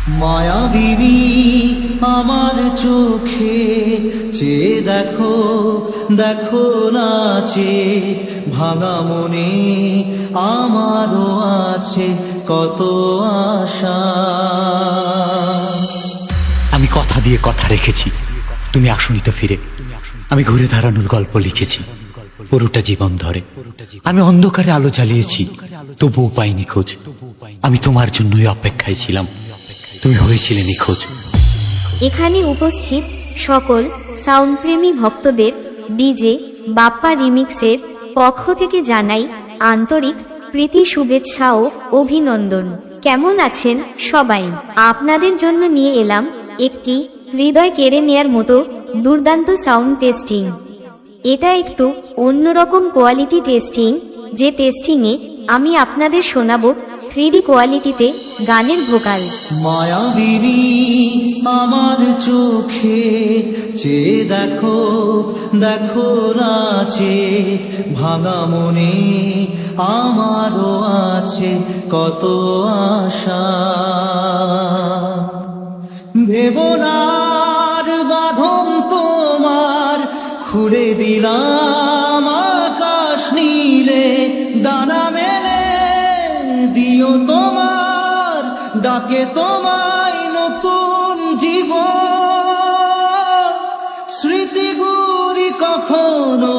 মায়াবিনী আমার চোখে চেয়ে দেখো, দেখো নাচে ভাঙা মনে আমারও আছে কত আশা। আমি কথা দিয়ে কথা রেখেছি, তুমি আসনি তো ফিরে। আমি ঘুরে দাঁড়ানোর গল্প লিখেছি পুরোটা জীবন ধরে। আমি অন্ধকারে আলো জ্বালিয়েছি, তবুও পাইনি খোঁজ। আমি তোমার জন্যই অপেক্ষায় ছিলাম, তুমি হয়েছিলে নিখোঁজ। এখানে উপস্থিত সকল সাউন্ডপ্রেমী ভক্তদের ডিজে বাপ্পা রিমিক্সের পক্ষ থেকে জানাই আন্তরিক প্রীতি, শুভেচ্ছা ও অভিনন্দন। কেমন আছেন সবাই? আপনাদের জন্য নিয়ে এলাম একটি হৃদয় কেড়ে নেয়ার মতো দুর্দান্ত সাউন্ড টেস্টিং। এটা একটু অন্যরকম কোয়ালিটি টেস্টিং, যে টেস্টিংয়ে আমি আপনাদের শোনাবো 3D কোয়ালিটিতে গানের ভোকাল। মায়াবিনী আমার চোখে চেয়ে দেখো, দেখো নাচে ভাঙা মনে আমারও আছে কত আশা। ভেবনার বাঁধন তোমার খুলে দিলাম আকাশ নীলে, ডানা মেলে দিও তোমার ডাকে তোমায় নতুন জীবন। স্মৃতিগুলি কখনো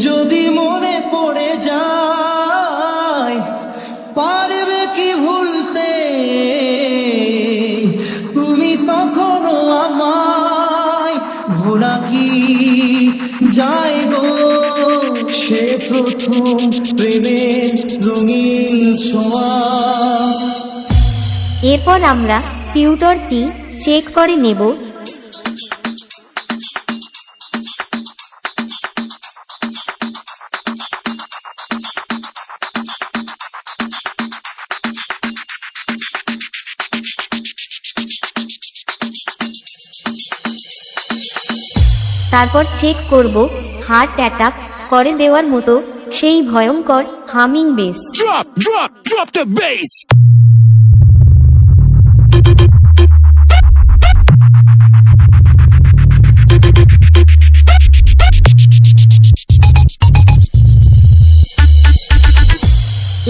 যদি মনে পড়ে যায়, পারবে কি ভুলতে তুমি তখনো আমায়? ভোলা কি যায় গো সে প্রথম প্রেমের রঙিন ছোঁয়া। এরপর আমরা টিউটরটি চেক করে নেব। তারপর চেক করব হার্ট অ্যাটাক করে দেওয়ার মতো সেই ভয়ঙ্কর humming base. Drop the bass.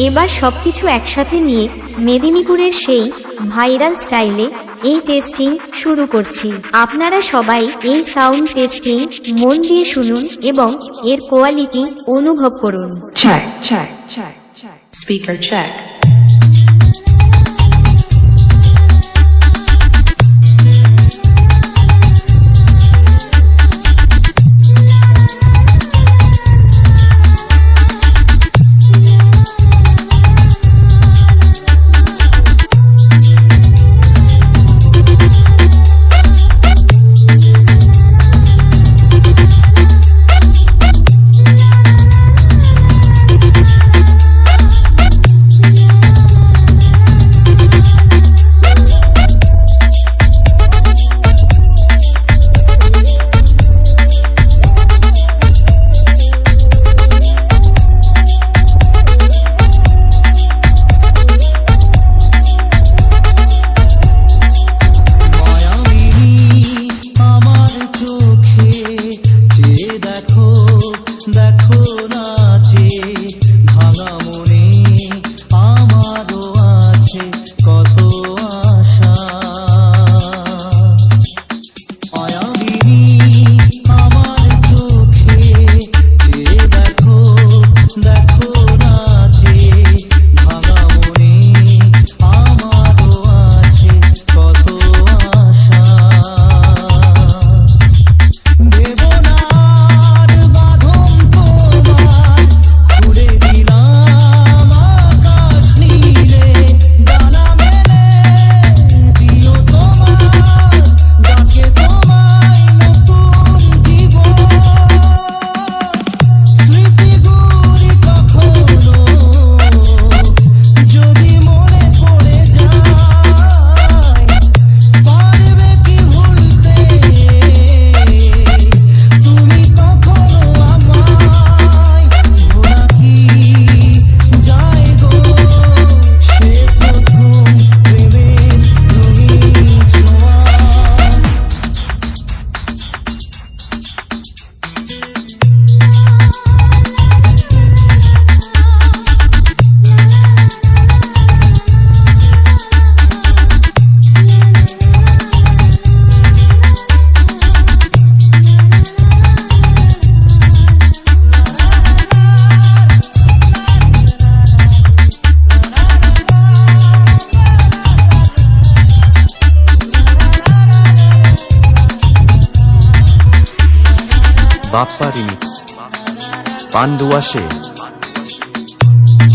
এবার সবকিছু একসাথে নিয়ে মেদিনীপুরের সেই ভাইরাল স্টাইলে এই টেস্টিং শুরু করছি। আপনারা সবাই এই সাউন্ড টেস্টিং মন দিয়ে শুনুন এবং এর কোয়ালিটি অনুভব করুন। Check, check, check, check. Speaker check. দিলাম আকাশ নীলে, ডানা বাপ্পা রিমিক্স পান্ডুয়াশে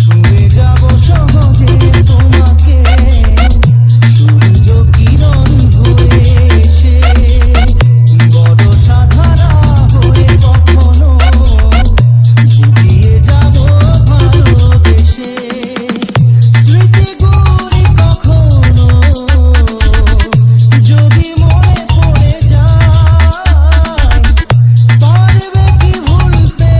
ছুঁয়ে যাব সহজে তোমাকে সূর্য কিরণ হয়ে এসে বড় সাধারা হয়ে কখনো ঝুঁকিয়ে যাব ভালোবেসে স্মৃতিগুলি কখনো যদি মনে পড়ে যায় পারবে কি ভুলতে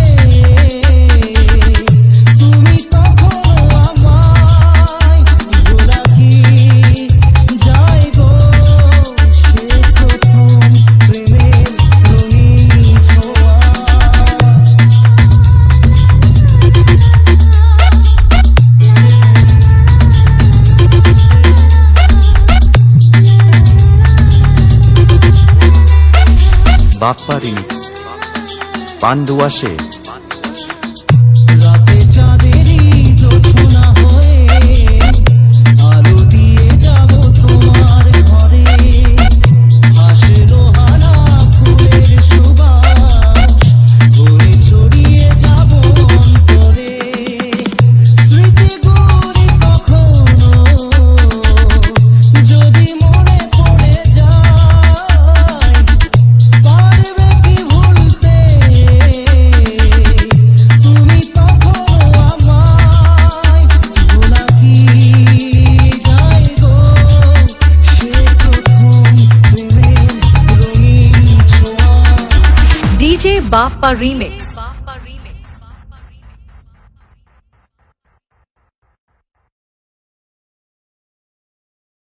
তুমি কখনো আমায় ভোলা কি যায় গো সে প্রথম প্রেমের রঙিন ছোঁয়া বাপ্পা রিমিক্স পান্ডুয়াশে রাতে চাঁদেরই জোছনা হয়ে আলো দিয়ে যাব তোমার ঘরে হাসলো হারা ফুলের সুবাস হয়ে ছড়িয়ে যাব অন্তরে স্মৃতিগুলি কখনো যদি মনে পড়ে যায় পারবে কি ভুলতে তুমি কখনো আমায় ভোলা কি যায় গো সে প্রথম প্রেমের রঙিন ছোঁয়া DJ Bappa Remix